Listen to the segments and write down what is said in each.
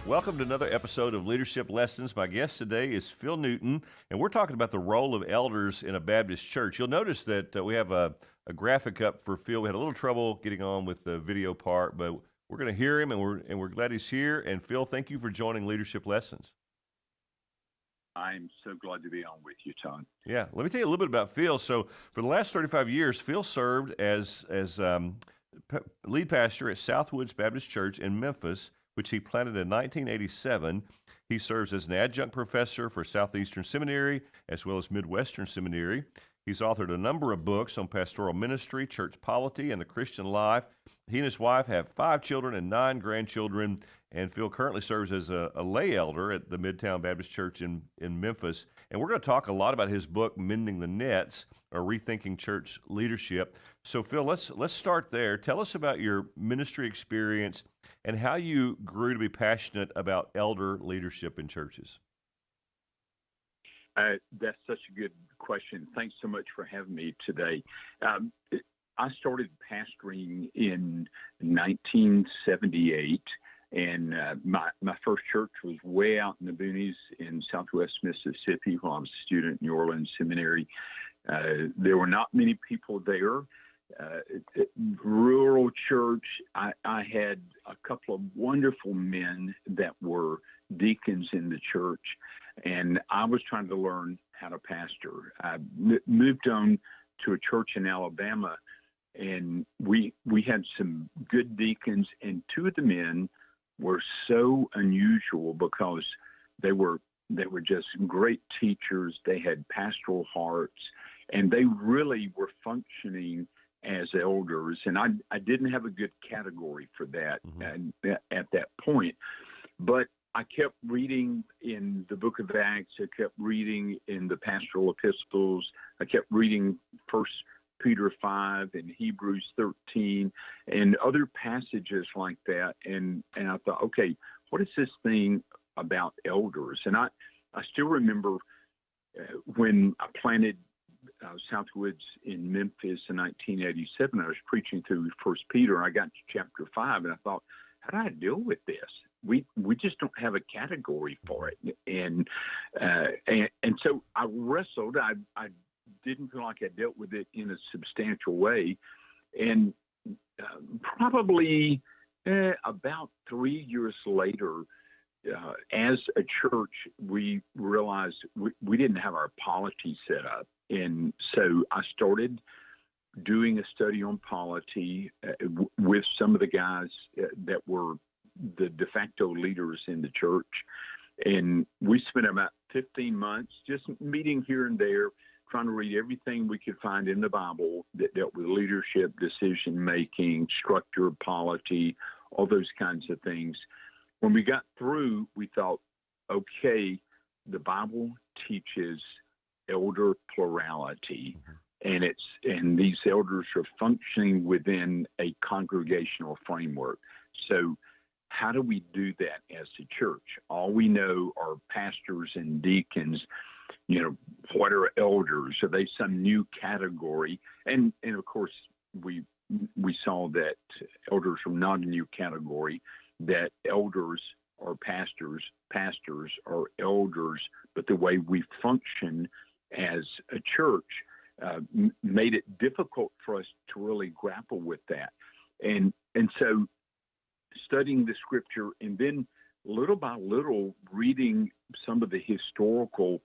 Welcome to another episode of Leadership Lessons. My guest today is Phil Newton, and we're talking about the role of elders in a Baptist church. You'll notice that we have a graphic up for Phil. We had a little trouble getting on with the video part, but we're going to hear him, and we're glad he's here. And Phil, thank you for joining Leadership Lessons. I'm so glad to be on with you, Todd. Yeah, let me tell you a little bit about Phil. So, for the last 35 years, Phil served as lead pastor at Southwoods Baptist Church in Memphis, which he planted in 1987. He serves as an adjunct professor for Southeastern Seminary as well as Midwestern Seminary. He's authored a number of books on pastoral ministry, church polity, and the Christian life. He and his wife have 5 children and 9 grandchildren, and Phil currently serves as a lay elder at the Midtown Baptist Church in Memphis. And we're going to talk a lot about his book, Mending the Nets, or Rethinking Church Leadership. So, Phil, let's start there. Tell us about your ministry experience and how you grew to be passionate about elder leadership in churches. That's such a good question. Thanks so much for having me today. I started pastoring in 1978, and my first church was way out in the boonies in southwest Mississippi while I was a student at New Orleans Seminary. There were not many people there. Rural church. I had a couple of wonderful men that were deacons in the church, and I was trying to learn how to pastor. I moved on to a church in Alabama, and we had some good deacons, and 2 of the men were so unusual because they were just great teachers. They had pastoral hearts, and they really were functioning as elders, and I didn't have a good category for that at that point. But I kept reading in the book of Acts. I kept reading in the pastoral epistles. I kept reading 1 Peter 5 and Hebrews 13 and other passages like that. And I thought, okay, what is this thing about elders? And I still remember when I planted Southwoods in Memphis in 1987, I was preaching through 1 Peter, and I got to chapter 5, and I thought, how do I deal with this? We just don't have a category for it, and so I wrestled. I didn't feel like I dealt with it in a substantial way, and probably about 3 years later, as a church, we realized we didn't have our polity set up. And so I started doing a study on polity with some of the guys that were the de facto leaders in the church. And we spent about 15 months just meeting here and there, trying to read everything we could find in the Bible that dealt with leadership, decision-making, structure, polity, all those kinds of things. When we got through, we thought, okay, the Bible teaches elder plurality, and these elders are functioning within a congregational framework. So how do we do that as a church? All we know are pastors and deacons. What are elders? Are they some new category? And of course, we saw that elders are not a new category, that elders are pastors, pastors are elders, but the way we function as a church made it difficult for us to really grapple with that. And so studying the scripture and then little by little reading some of the historical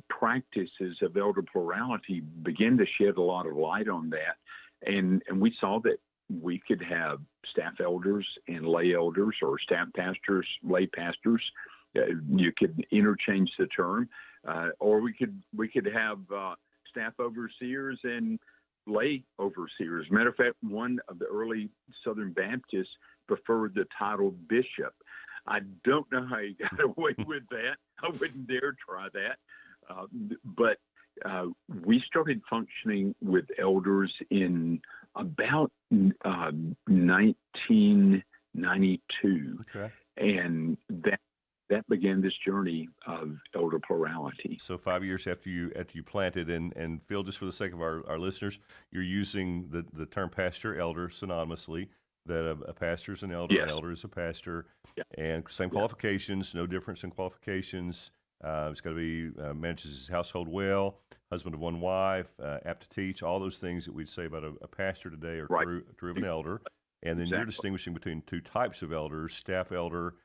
practices of elder plurality began to shed a lot of light on that. And we saw that we could have staff elders and lay elders, or staff pastors, lay pastors. You could interchange the term, or we could have staff overseers and lay overseers. Matter of fact, one of the early Southern Baptists preferred the title bishop. I don't know how he got away with that. I wouldn't dare try that. But we started functioning with elders in about 1992. Okay. And that began this journey of elder plurality. So 5 years after you planted, and Phil, just for the sake of our listeners, you're using the term pastor elder synonymously. that a pastor is an elder, Yes. an elder is a pastor, Yeah. and same Yeah. qualifications, no difference in qualifications. It's got to be manages his household well, husband of one wife, apt to teach, all those things that we'd say about a pastor today are Right. true of an elder. And then you're Exactly. distinguishing between two types of elders: staff elders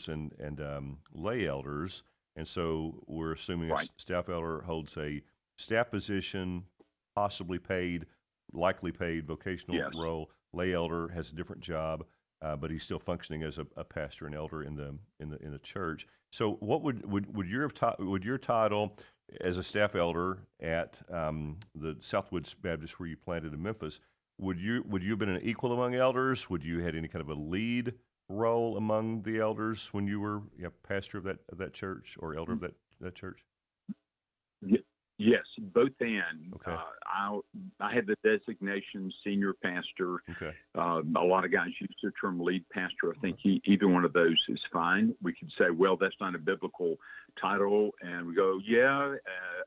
and lay elders. And so we're assuming a Right. staff elder holds a staff position, possibly paid, likely paid vocational Yes. role. Lay elder has a different job, but he's still functioning as a pastor and elder in the church. So, what would your title as a staff elder at the Southwoods Baptist, where you planted in Memphis, would you have been an equal among elders? Would you had any kind of a lead role among the elders when you were pastor of that church or elder of that church? Yes, both and. Okay. I had the designation senior pastor. Okay. A lot of guys use the term lead pastor. I think either one of those is fine. We could say, well, that's not a biblical title, and we go, yeah,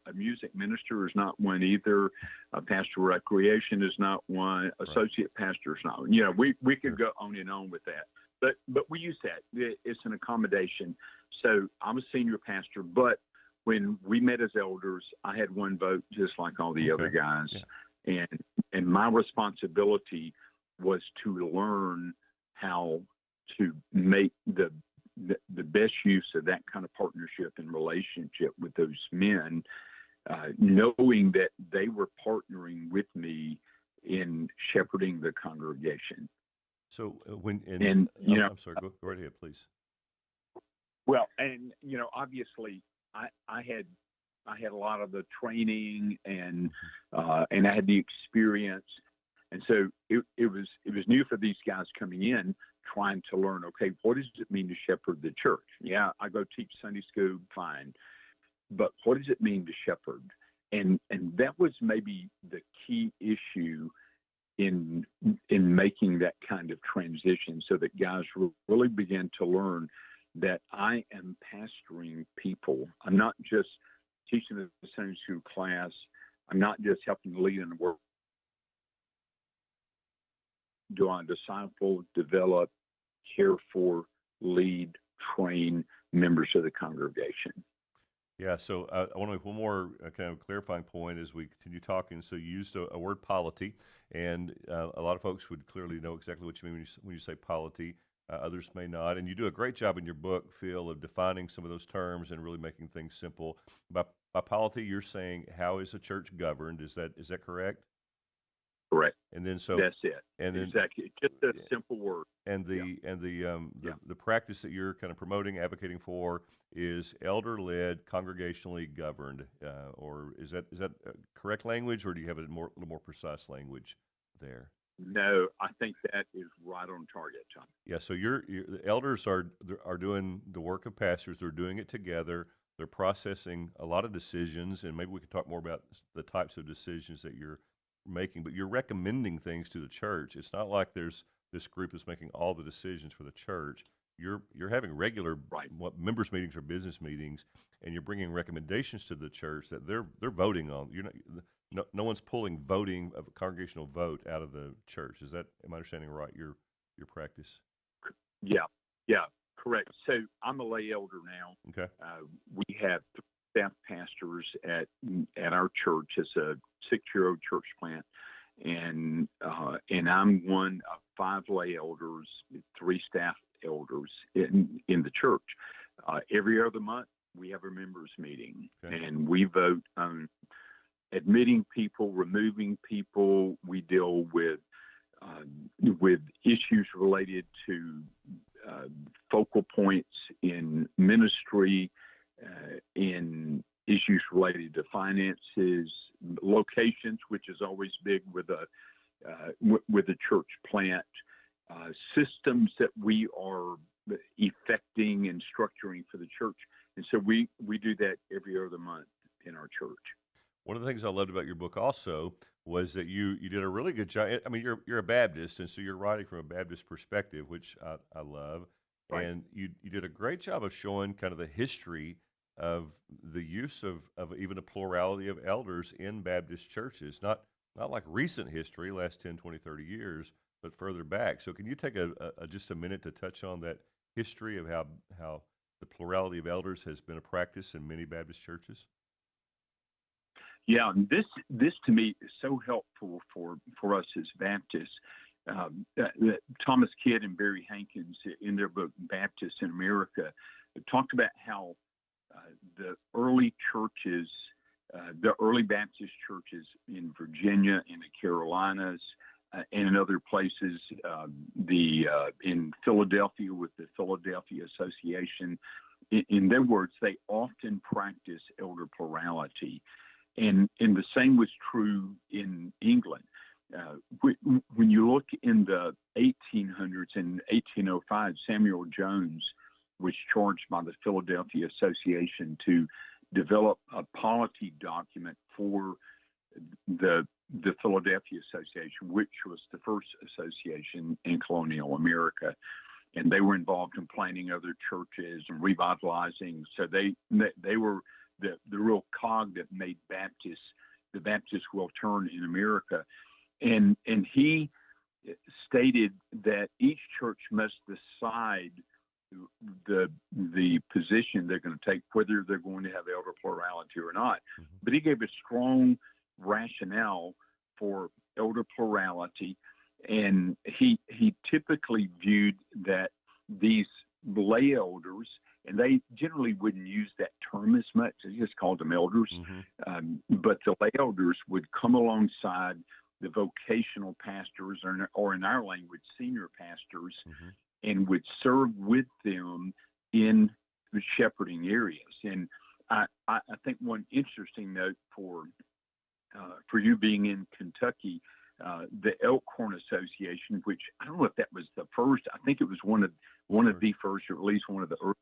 a music minister is not one either. A pastor of recreation is not one. Associate pastor is not one. We could go on and on with that. But we use that. It's an accommodation. So I'm a senior pastor, but when we met as elders, I had one vote just like all the other guys. Yeah. And my responsibility was to learn how to make the best use of that kind of partnership and relationship with those men, knowing that they were partnering with me in shepherding the congregation. So I'm sorry, go right ahead, please. Well, and obviously, I had a lot of the training and I had the experience, and so it was new for these guys coming in trying to learn. Okay, what does it mean to shepherd the church? Yeah, I go teach Sunday school, fine, but what does it mean to shepherd? And that was maybe the key issue in making that kind of transition, so that guys really began to learn that I am pastoring people. I'm not just teaching the Sunday school class. I'm not just helping lead in the work. Do I disciple, develop, care for, lead, train members of the congregation? Yeah, so I want to make one more kind of clarifying point as we continue talking. So you used a word polity, and a lot of folks would clearly know exactly what you mean when you say polity. Others may not, and you do a great job in your book, Phil, of defining some of those terms and really making things simple. By polity, you're saying how is a church governed? Is that correct? Correct. And then so that's it. And then, exactly, just a simple word. And the practice that you're kind of promoting, advocating for, is elder-led, congregationally governed, or is that correct language, or do you have a little more precise language there? No, I think that is right on target, John. Yeah, so the elders are doing the work of pastors. They're doing it together. They're processing a lot of decisions, and maybe we could talk more about the types of decisions that you're making. But you're recommending things to the church. It's not like there's this group that's making all the decisions for the church. You're having regular what members meetings or business meetings, and you're bringing recommendations to the church that they're voting on. You're not. No one's pulling voting of a congregational vote out of the church. Am I understanding right? Your practice? Yeah, correct. So I'm a lay elder now. Okay. We have staff pastors at our church. It's a 6-year-old church plant, and I'm one of 5 lay elders, 3 staff elders in the church. Every other month we have a members meeting, and we vote on admitting people, removing people. We deal with issues related to focal points in ministry, in issues related to finances, locations, which is always big with a church plant, systems that we are effecting and structuring for the church. And so we do that every other month in our church. One of the things I loved about your book also was that you did a really good job. I mean, you're a Baptist, and so you're writing from a Baptist perspective, which I love. Right. And you did a great job of showing kind of the history of the use of even a plurality of elders in Baptist churches, not like recent history, last 10, 20, 30 years, but further back. So can you take just a minute to touch on that history of how the plurality of elders has been a practice in many Baptist churches? Yeah, and this to me is so helpful for us as Baptists. Thomas Kidd and Barry Hankins, in their book Baptists in America, talked about how the early churches, the early Baptist churches in Virginia, in the Carolinas, and in other places, in Philadelphia with the Philadelphia Association. In their words, they often practice elder plurality. And the same was true in England. When you look in the 1800s, in 1805, Samuel Jones was charged by the Philadelphia Association to develop a polity document for the Philadelphia Association, which was the first association in colonial America. And they were involved in planting other churches and revitalizing. So they were the real cog that made the Baptist wheel turn in America. And he stated that each church must decide the position they're going to take, whether they're going to have elder plurality or not. Mm-hmm. But he gave a strong rationale for elder plurality, and he typically viewed that these lay elders, and they generally wouldn't use that term as much. He just called them elders. Mm-hmm. But the lay elders would come alongside the vocational pastors, or in our language, senior pastors, mm-hmm. and would serve with them in the shepherding areas. And I think one interesting note for you being in Kentucky, the Elkhorn Association, which I don't know if that was the first. I think it was one of the first, or at least one of the early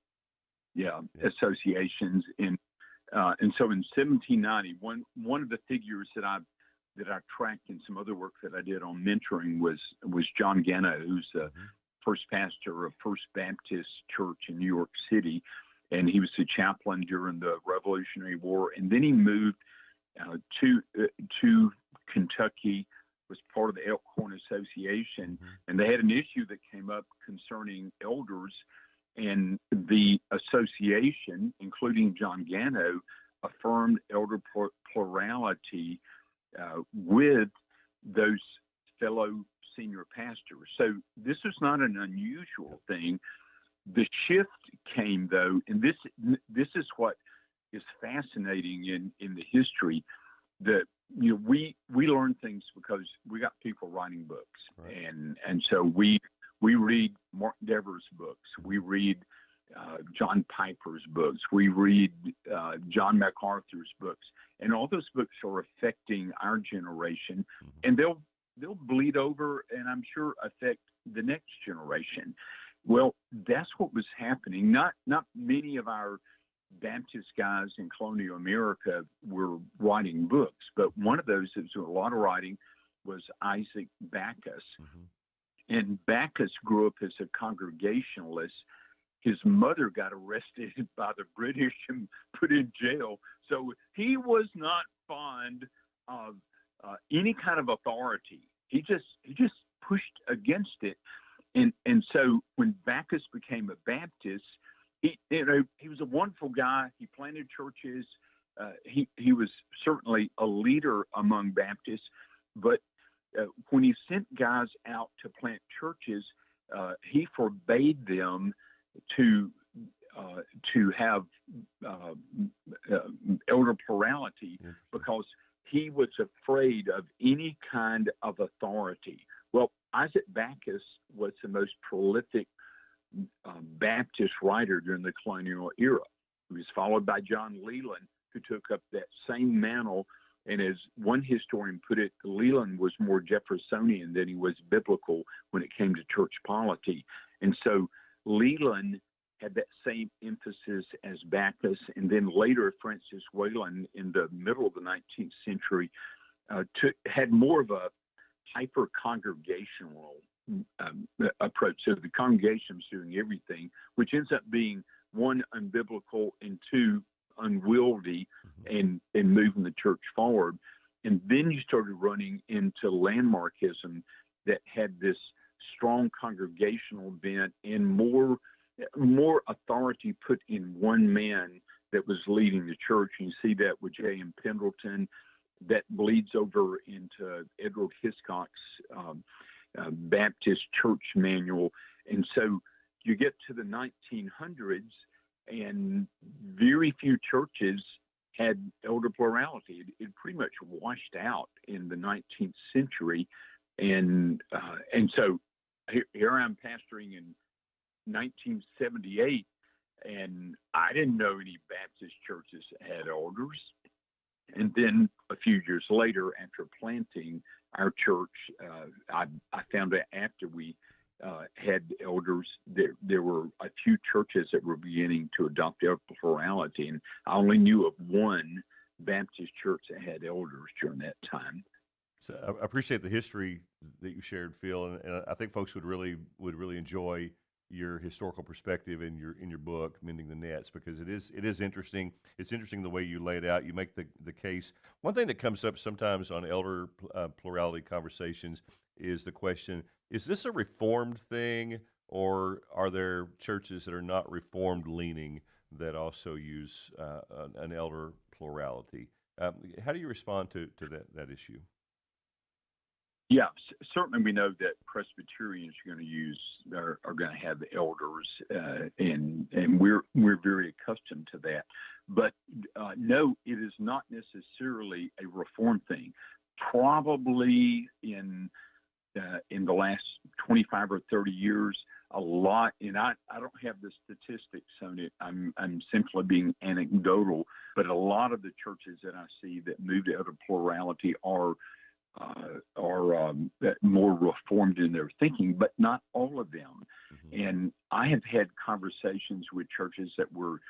associations. And so in 1790, one of the figures that I tracked in some other work that I did on mentoring was John Gano, who's the mm-hmm. first pastor of First Baptist Church in New York City, and he was the chaplain during the Revolutionary War, and then he moved to Kentucky, was part of the Elkhorn Association, mm-hmm. and they had an issue that came up concerning elders, and the association, including John Gano, affirmed elder plurality with those fellow senior pastors. So this is not an unusual thing. The shift came, though, and this is what is fascinating in the history, that we learn things because we got people writing books, right. and so we read Mark Dever's books, we read John Piper's books, we read John MacArthur's books, and all those books are affecting our generation, mm-hmm. and they'll bleed over, and I'm sure affect the next generation. Well, that's what was happening. Not many of our Baptist guys in colonial America were writing books, but one of those that was doing a lot of writing was Isaac Backus. Mm-hmm. And Backus grew up as a Congregationalist. His mother got arrested by the British and put in jail. So he was not fond of any kind of authority. He just pushed against it. And so when Backus became a Baptist, he was a wonderful guy. He planted churches. He was certainly a leader among Baptists. But when he sent guys out to plant churches, he forbade them to have elder plurality because he was afraid of any kind of authority. Well, Isaac Backus was the most prolific Baptist writer during the colonial era. He was followed by John Leland, who took up that same mantle. And as one historian put it, Leland was more Jeffersonian than he was biblical when it came to church polity. And so Leland had that same emphasis as Backus. And then later, Francis Wayland, in the middle of the 19th century, had more of a hyper-congregational approach. So the congregation was doing everything, which ends up being, one, unbiblical, and two, unwieldy, mm-hmm. and moving the church forward. And then you started running into landmarkism that had this strong congregational bent and more authority put in one man that was leading the church. And you see that with J.M. Pendleton. That bleeds over into Edward Hiscock's Baptist Church Manual. And so you get to the 1900s, and very few churches had elder plurality. It pretty much washed out in the 19th century. And so here I'm pastoring in 1978, and I didn't know any Baptist churches had elders. And then a few years later, after planting our church, I found out after we had elders, there were a few churches that were beginning to adopt elder plurality, and I only knew of one Baptist church that had elders during that time. So I appreciate the history that you shared, Phil, and I think folks would really enjoy your historical perspective in your book, Mending the Nets, because it is interesting. It's interesting the way you lay it out. You make the case. One thing that comes up sometimes on elder plurality conversations is the question: is this a Reformed thing, or are there churches that are not Reformed leaning that also use an elder plurality? How do you respond to that issue? Yeah, certainly we know that Presbyterians are going to have elders, and we're very accustomed to that. But no, it is not necessarily a Reformed thing. Probably in the last 25 or 30 years, a lot, and I don't have the statistics on it. I'm simply being anecdotal, but a lot of the churches that I see that move to elder plurality are more Reformed in their thinking, but not all of them. Mm-hmm. And I have had conversations with churches that were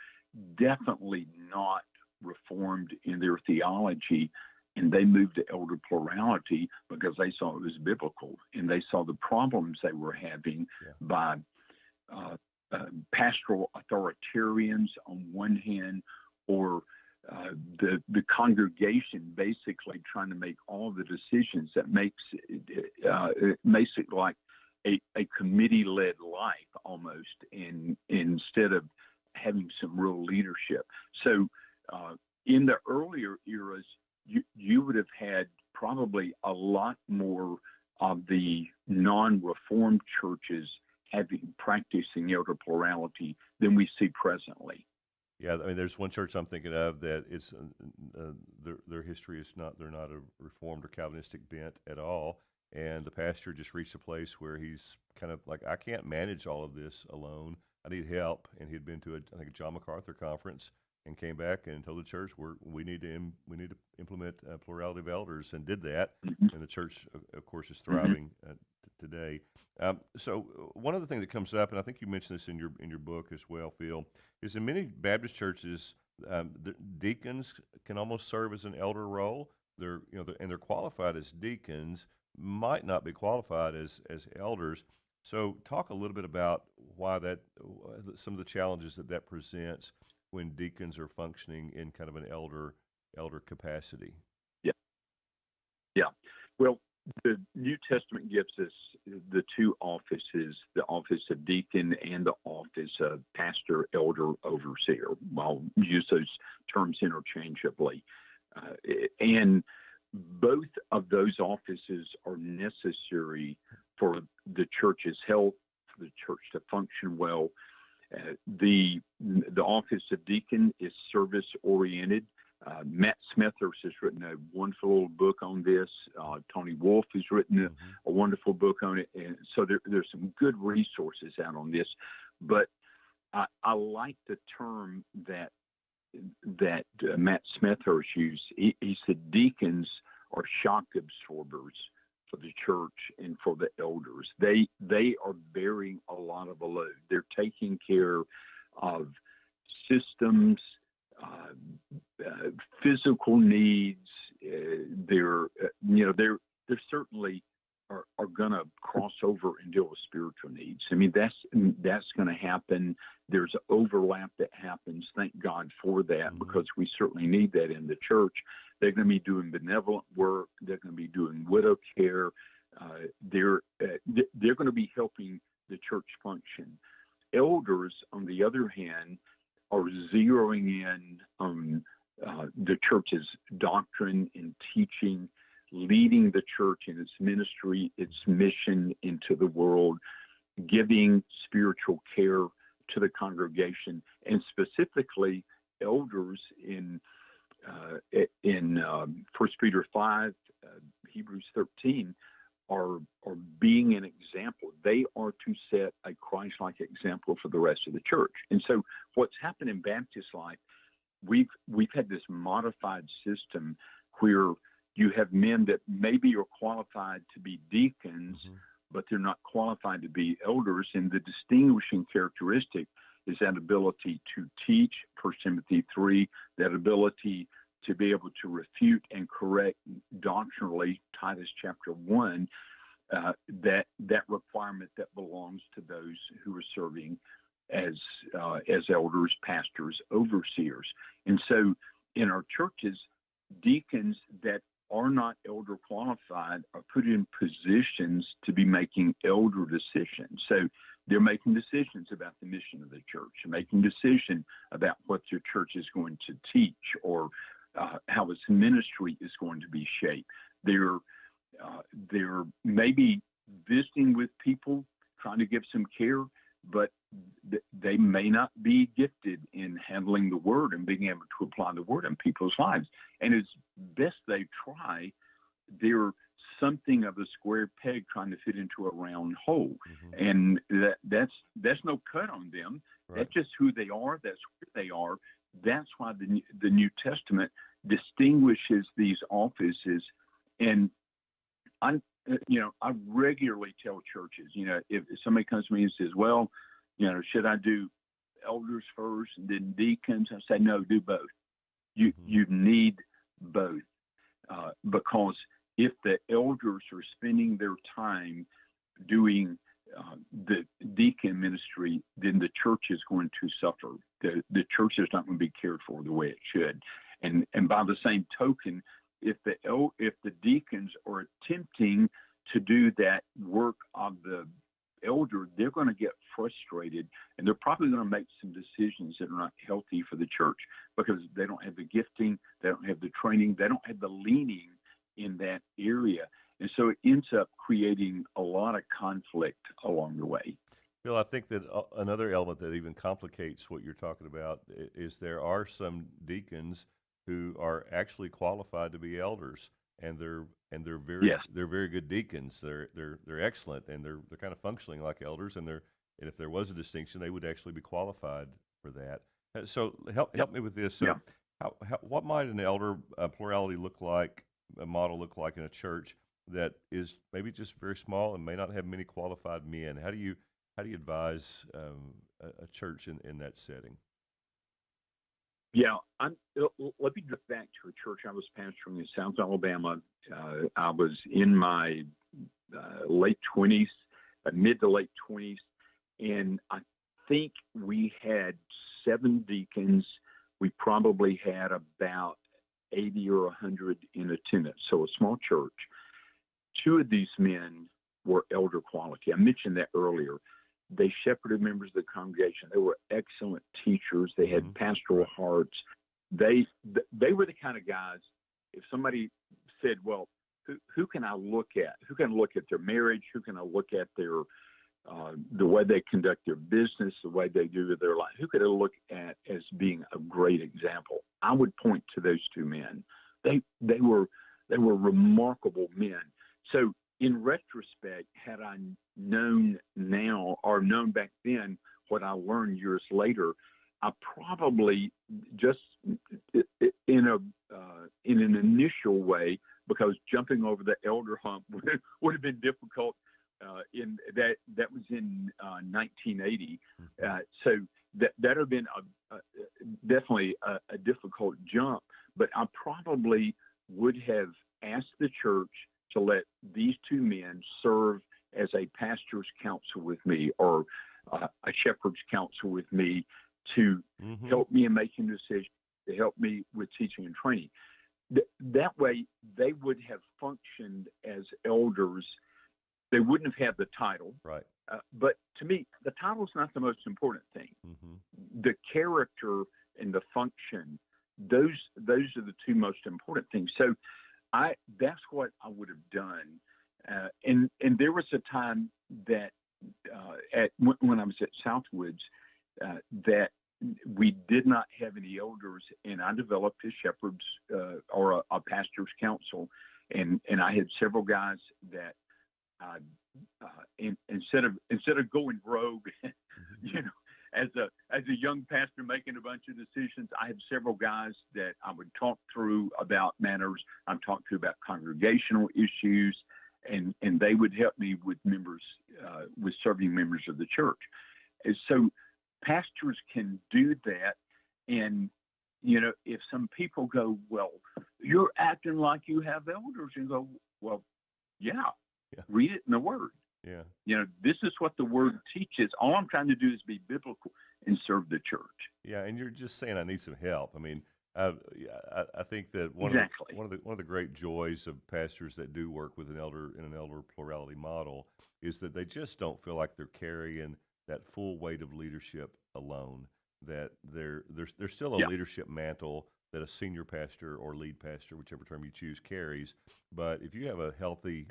definitely not Reformed in their theology, and they moved to elder plurality because they saw it was biblical, and they saw the problems they were having by pastoral authoritarians on one hand, or the congregation basically trying to make all the decisions that makes it like a committee-led life almost, instead of having some real leadership. So in the earlier eras, you would have had probably a lot more of the non-Reformed churches practicing elder plurality than we see presently. Yeah, I mean, there's one church I'm thinking of that it's their history is they're not a Reformed or Calvinistic bent at all, and the pastor just reached a place where he's kind of like, I can't manage all of this alone. I need help, and he'd been to I think a John MacArthur conference and came back and told the church we need to implement a plurality of elders, and did that, and the church of course is thriving today. So one other thing that comes up, and I think you mentioned this in your book as well, Phil, is in many Baptist churches, the deacons can almost serve as an elder role. They're qualified as deacons, might not be qualified as elders. So talk a little bit about why some of the challenges that presents when deacons are functioning in kind of an elder capacity. Yeah. Well, the New Testament gives us the two offices, the office of deacon and the office of pastor, elder, overseer. I'll use those terms interchangeably. And both of those offices are necessary for the church's health, for the church to function well. The office of deacon is service oriented. Matt Smethurst has written a wonderful little book on this. Tony Wolf has written a wonderful book on it. And so there's some good resources out on this. But I like the term that Matt Smethurst used. He said deacons are shock absorbers for the church and for the elders. They are bearing a lot of a load. They're taking care of systems, physical needs. They're certainly are going to cross over and deal with spiritual needs. I mean, that's going to happen. There's overlap that happens. Thank God for that, because we certainly need that in the church. They're going to be doing benevolent work. They're going to be doing widow care. They're going to be helping the church function. Elders, on the other hand, are zeroing in on the church's doctrine and teaching, leading the church in its ministry, its mission into the world, giving spiritual care to the congregation, and specifically elders in 1 Peter 5, Hebrews 13, are being an example. They are to set a Christ-like example for the rest of the church. And so what's happened in Baptist life, we've had this modified system where you have men that maybe are qualified to be deacons, but they're not qualified to be elders. And the distinguishing characteristic is that ability to teach, 1 Timothy 3, that ability to be able to refute and correct doctrinally, Titus chapter 1, that requirement that belongs to those who are serving as elders, pastors, overseers. And so in our churches, deacons that are not elder qualified are put in positions to be making elder decisions. So they're making decisions about the mission of the church, making decisions about what their church is going to teach, or how its ministry is going to be shaped. They're maybe visiting with people, trying to give some care, but they may not be gifted in handling the word and being able to apply the word in people's lives. And as best they try, they're something of a square peg trying to fit into a round hole. And that's no cut on them. Right. That's just who they are. That's where they are. That's why the New Testament distinguishes these offices. And I regularly tell churches, if somebody comes to me and says, well, should I do elders first and then deacons? I say, no, do both. You need both, because if the elders are spending their time doing the deacon ministry, then the church is going to suffer. The church is not going to be cared for the way it should. And by the same token, if the deacons are attempting to do that work of the elder, they're going to get frustrated, and they're probably going to make some decisions that are not healthy for the church, because they don't have the gifting, they don't have the training, they don't have the leaning in that area. And so it ends up creating a lot of conflict along the way. Bill, I think that another element that even complicates what you're talking about is there are some deacons who are actually qualified to be elders, and they're very good deacons. They're excellent, and they're kind of functioning like elders, and if there was a distinction, they would actually be qualified for that. So help me with this. So what might an elder plurality look like? A model look like in a church that is maybe just very small and may not have many qualified men? How do you advise a church in that setting? Yeah, let me get back to a church I was pastoring in South Alabama. I was in my late 20s, mid to late 20s, and I think we had 7 deacons. We probably had about 80 or 100 in attendance, so a small church. 2 of these men were elder quality. I mentioned that earlier. They shepherded members of the congregation. They were excellent teachers. They had pastoral hearts. They were the kind of guys, if somebody said, well, who can I look at? Who can I look at their marriage? Who can I look at their the way they conduct their business, the way they do with their life? Who could I look at as being a great example? I would point to those 2 men. They were remarkable men. So in retrospect, had I known now or known back then what I learned years later, I probably just in an initial way, because jumping over the elder hump would have been difficult. In that was in 1980, so that would have been definitely a difficult jump. But I probably would have asked the church to let these 2 men serve as a pastor's counsel with me, or a shepherd's counsel with me, to help me in making decisions, to help me with teaching and training. That way, they would have functioned as elders they wouldn't have had the title. Right. But to me, the title's not the most important thing. The character and the function, those are the two most important things. So that's what I would have done. And there was a time that when I was at Southwoods that we did not have any elders, and I developed a shepherd's or a pastor's council, and I had several guys that instead of going rogue, you know, as a young pastor making a bunch of decisions, I had several guys that I would talk through about matters. I'm talking to about congregational issues, and they would help me with with serving members of the church. And so pastors can do that. And, you know, if some people go, well, you're acting like you have elders, and go, well, yeah. Read it in the Word. Yeah. You know, this is what the Word teaches. All I'm trying to do is be biblical and serve the church. Yeah, and you're just saying I need some help. I mean, I think that one of the great joys of pastors that do work with an elder plurality model is that they just don't feel like they're carrying that full weight of leadership alone. That there's still a leadership mantle that a senior pastor or lead pastor, whichever term you choose, carries. But if you have a healthy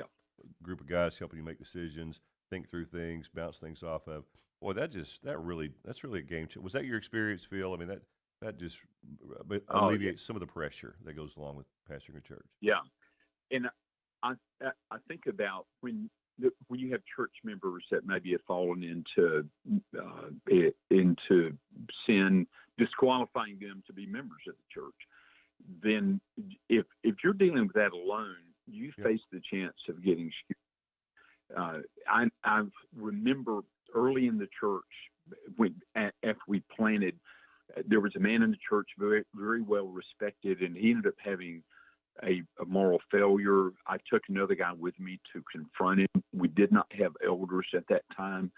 group of guys helping you make decisions, think through things, bounce things off of, boy, that's really a game changer. Was that your experience, Phil? I mean, that just alleviates some of the pressure that goes along with pastoring a church. Yeah, and I think about when you have church members that maybe have fallen into sin, disqualifying them to be members of the church, then if you're dealing with that alone, you face the chance of getting skewed. I remember early in the church, after we planted, there was a man in the church very, very well respected, and he ended up having a moral failure. I took another guy with me to confront him. We did not have elders at that time,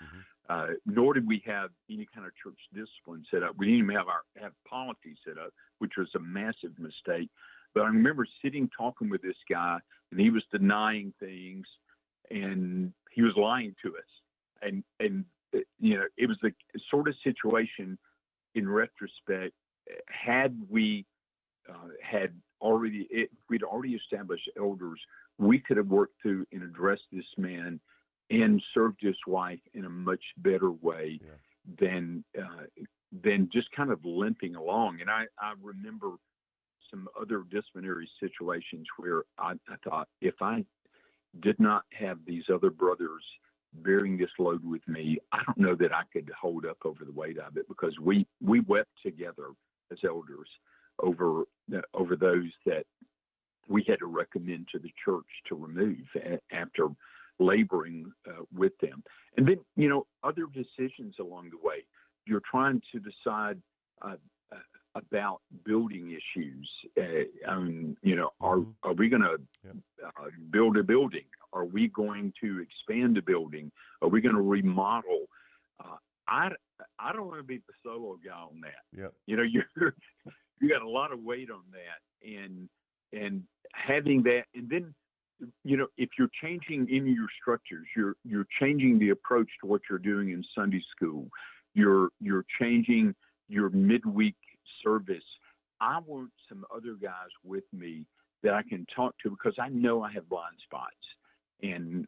nor did we have any kind of church discipline set up. We didn't even have polity set up, which was a massive mistake. But I remember talking with this guy, and he was denying things, and he was lying to us. And you know, it was the sort of situation, in retrospect, had we we'd already established elders, we could have worked through and addressed this man and served his wife in a much better way than just kind of limping along. And I remember some other disciplinary situations where I thought, if I did not have these other brothers bearing this load with me, I don't know that I could hold up over the weight of it, because we wept together as elders over those that we had to recommend to the church to remove after laboring with them. And then, you know, other decisions along the way. You're trying to decide about building issues. You know, are we going to build a building? Are we going to expand a building? Are we going to remodel? I don't want to be the solo guy on that. Yeah. You know, you got a lot of weight on that, and having that, and then, you know, if you're changing any of your structures, you're changing the approach to what you're doing in Sunday school. You're changing your midweek service. I want some other guys with me that I can talk to, because I know I have blind spots, and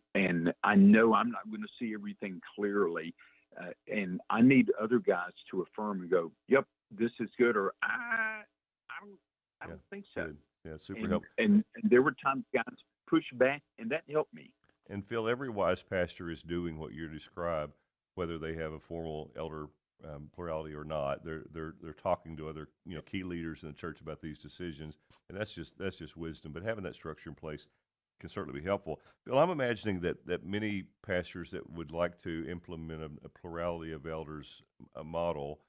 I know I'm not going to see everything clearly, and I need other guys to affirm and go, "Yep, this is good," or I don't think so. Good. Yeah, super helpful. And there were times guys push back, and that helped me. And Phil, every wise pastor is doing what you described, whether they have a formal elder plurality or not. They're talking to other, you know, key leaders in the church about these decisions, and that's just wisdom. But having that structure in place can certainly be helpful. Bill, I'm imagining that many pastors that would like to implement a plurality of elders model,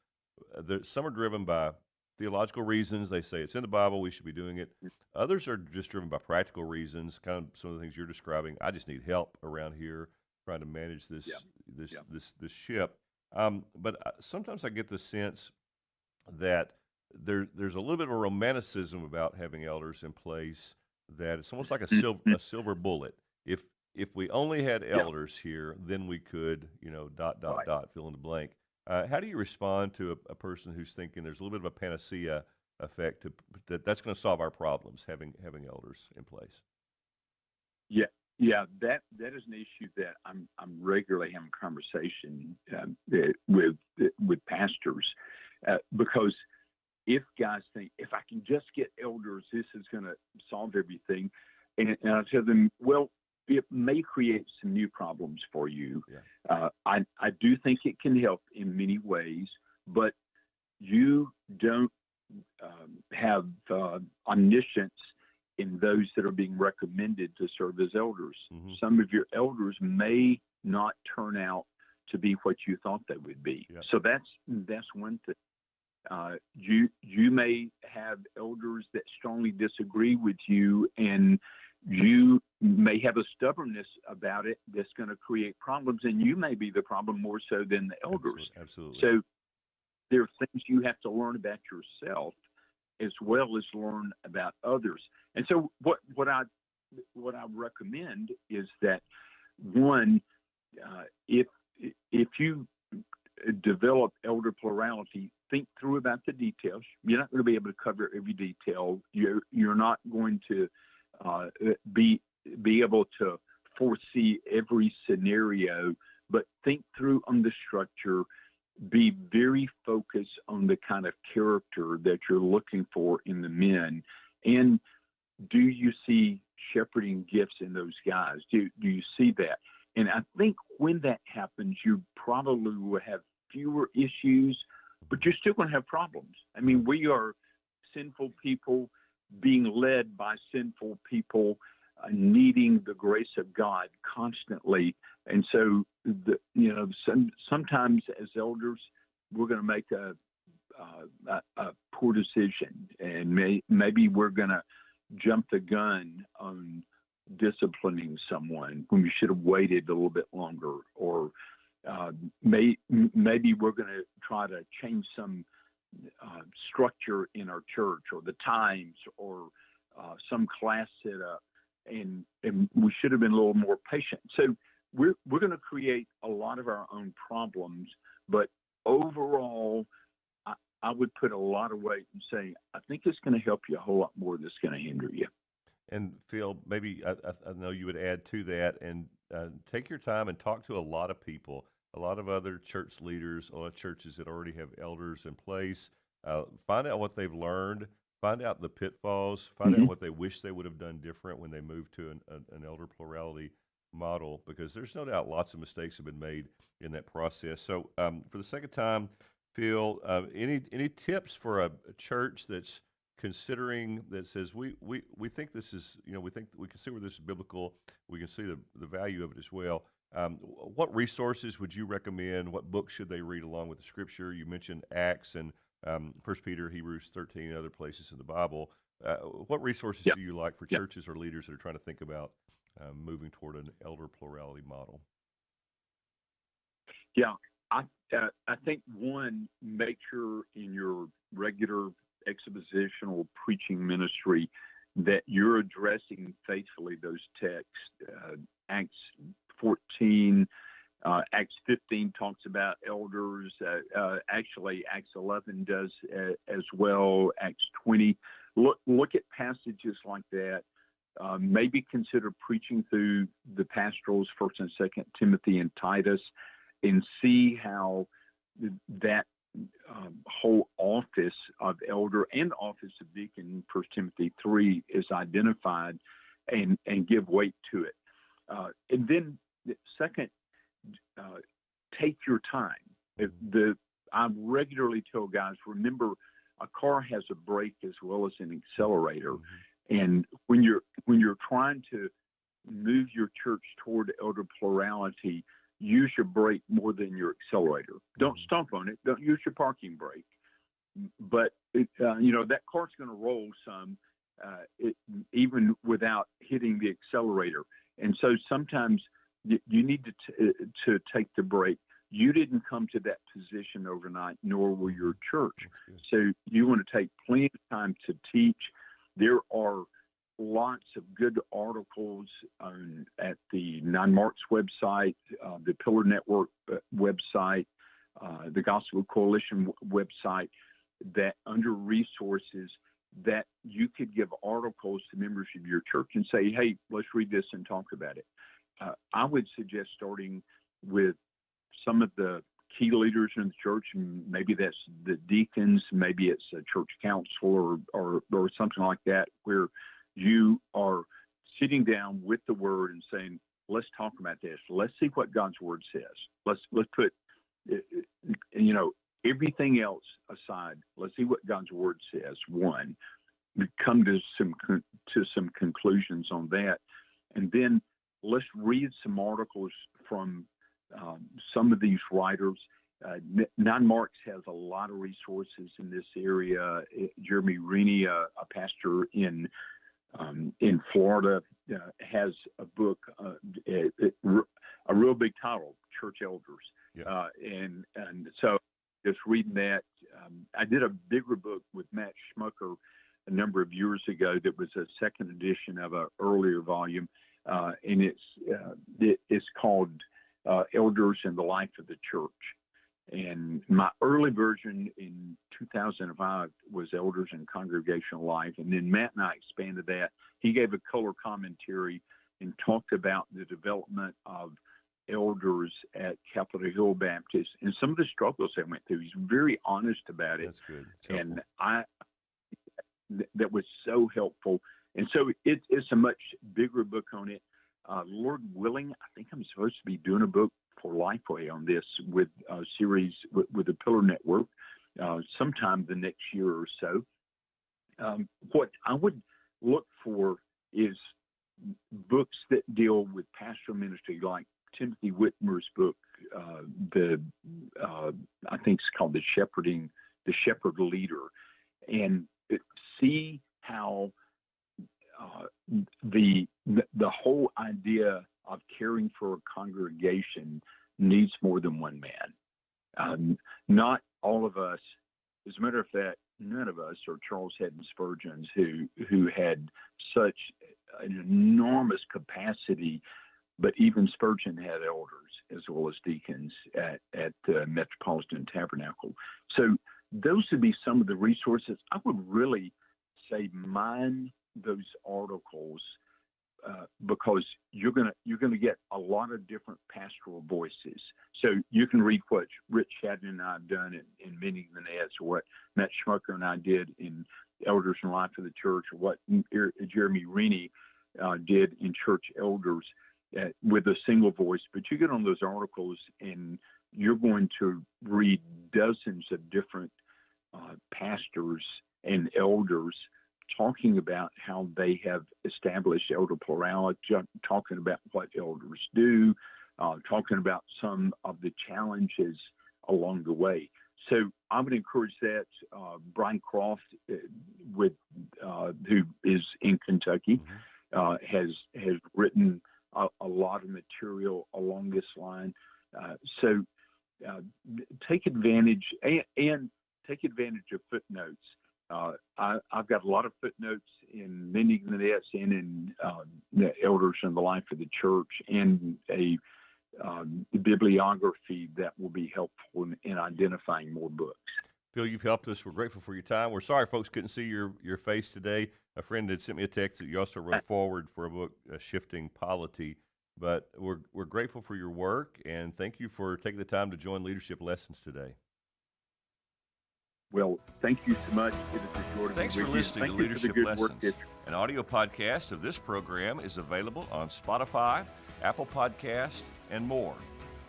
some are driven by theological reasons. They say it's in the Bible, we should be doing it. Others are just driven by practical reasons, kind of some of the things you're describing. I just need help around here trying to manage this ship. But sometimes I get the sense that there's a little bit of a romanticism about having elders in place, that it's almost like a silver bullet. If if we only had Yeah. elders here, then we could, dot, dot, Right. dot, fill in the blank. How do you respond to a person who's thinking there's a little bit of a panacea effect that's going to solve our problems, having elders in place? Yeah, yeah, that is an issue that I'm regularly having conversation with pastors because if guys think if I can just get elders, this is going to solve everything, and I tell them, well, it may create some new problems for you. Yeah. I do think it can help in many ways, but you don't have omniscience in those that are being recommended to serve as elders. Mm-hmm. Some of your elders may not turn out to be what you thought they would be. Yeah. So that's one thing. You may have elders that strongly disagree with you, and you may have a stubbornness about it that's going to create problems, and you may be the problem more so than the elders. Absolutely. So there are things you have to learn about yourself as well as learn about others. And so what I recommend is that one, if you develop elder plurality, think through about the details. You're not going to be able to cover every detail. You're not going to be able to foresee every scenario, but think through on the structure. Be very focused on the kind of character that you're looking for in the men, and do you see shepherding gifts in those guys? Do you see that? And I think when that happens, you probably will have fewer issues, but you're still going to have problems. I mean, we are sinful people being led by sinful people, needing the grace of God constantly. And so, sometimes as elders, we're going to make a poor decision, and maybe we're going to jump the gun on disciplining someone when we should have waited a little bit longer, or maybe we're going to try to change some structure in our church, or the times, or some class setup, and we should have been a little more patient. So we're going to create a lot of our own problems, but overall, I would put a lot of weight in saying, I think it's going to help you a whole lot more than it's going to hinder you. And Phil, maybe I know you would add to that, and take your time and talk to a lot of people, a lot of other church leaders, a lot of churches that already have elders in place. Find out what they've learned, find out the pitfalls, find out what they wish they would have done different when they moved to an elder plurality model, because there's no doubt lots of mistakes have been made in that process. So for the second time, Phil, any tips for a church that's considering, that says we think this is, we think we can see where this is biblical, we can see the value of it as well. What resources would you recommend? What books should they read along with the scripture? You mentioned Acts and 1 Peter, Hebrews 13, and other places in the Bible. What resources do you like for churches or leaders that are trying to think about moving toward an elder plurality model? Yeah, I think one, make sure in your regular expositional preaching ministry that you're addressing faithfully those texts. Acts 14, Acts 15 talks about elders. Actually, Acts 11 does as well. Acts 20. Look at passages like that. Maybe consider preaching through the pastorals, 1st and 2nd Timothy and Titus, and see how that whole office of elder and office of deacon, 1 Timothy 3, is identified, and give weight to it. And then, second, take your time. I regularly tell guys, remember, a car has a brake as well as an accelerator. And when you're trying to move your church toward elder plurality, use your brake more than your accelerator. Don't stomp on it. Don't use your parking brake. But that car's going to roll some, even without hitting the accelerator. And so sometimes you need to take the brake. You didn't come to that position overnight, nor will your church. So you want to take plenty of time to teach. There are lots of good articles at the Nine Marks website, the Pillar Network website, the Gospel Coalition website, that under resources that you could give articles to members of your church and say, hey, let's read this and talk about it. I would suggest starting with some of the key leaders in the church, and maybe that's the deacons, maybe it's a church council or something like that, where you are sitting down with the Word and saying, let's talk about this. Let's see what God's Word says. Let's put, everything else aside. Let's see what God's Word says. One, come to some conclusions on that, and then let's read some articles from some of these writers. Nine Marks has a lot of resources in this area. Jeremy Rennie, a pastor in Florida, has a book, a real big title, Church Elders. Yeah. And so just reading that, I did a bigger book with Matt Schmucker a number of years ago that was a second edition of an earlier volume, and it's called Elders in the Life of the Church. And my early version in 2005 was Elders in Congregational Life. And then Matt and I expanded that. He gave a color commentary and talked about the development of elders at Capitol Hill Baptist and some of the struggles they went through. He's very honest about it. That's good. And that was so helpful. And so it's a much bigger book on it. Lord willing, I think I'm supposed to be doing a book for Lifeway on this with a series with the Pillar Network sometime the next year or so. What I would look for is books that deal with pastoral ministry, like Timothy Whitmer's book, I think it's called The Shepherd Leader, and see how the whole idea of caring for a congregation needs more than one man. Not all of us, as a matter of fact, none of us are Charles Haddon Spurgeons, who had such an enormous capacity, but even Spurgeon had elders as well as deacons at the Metropolitan Tabernacle. So those would be some of the resources. I would really say mine those articles because you're gonna get a lot of different pastoral voices. So you can read what Rich Haddon and I have done in Many Vignettes, or what Matt Schmucker and I did in Elders in the Life of the Church, or what Jeremy Rennie did in Church Elders with a single voice. But you get on those articles and you're going to read dozens of different pastors and elders talking about how they have established elder plurality, talking about what elders do, talking about some of the challenges along the way. So I would encourage that. Brian Croft, who is in Kentucky, has written a lot of material along this line. So take advantage and take advantage of footnotes. I've got a lot of footnotes in Many Vignettes and in the Elders in the Life of the Church, and a bibliography that will be helpful in identifying more books. Phil, you've helped us. We're grateful for your time. We're sorry folks couldn't see your face today. A friend had sent me a text that you also wrote forward for a book, Shifting Polity. But we're grateful for your work, and thank you for taking the time to join Leadership Lessons today. Well, thank you so much. It is a joy to Thanks be for with you. listening Thank to you for the Leadership good work Lessons. An audio podcast of this program is available on Spotify, Apple Podcasts, and more.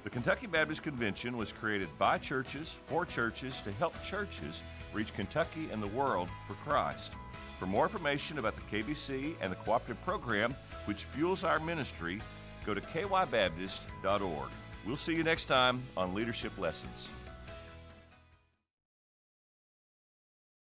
The Kentucky Baptist Convention was created by churches for churches to help churches reach Kentucky and the world for Christ. For more information about the KBC and the cooperative program which fuels our ministry, go to kybaptist.org. We'll see you next time on Leadership Lessons.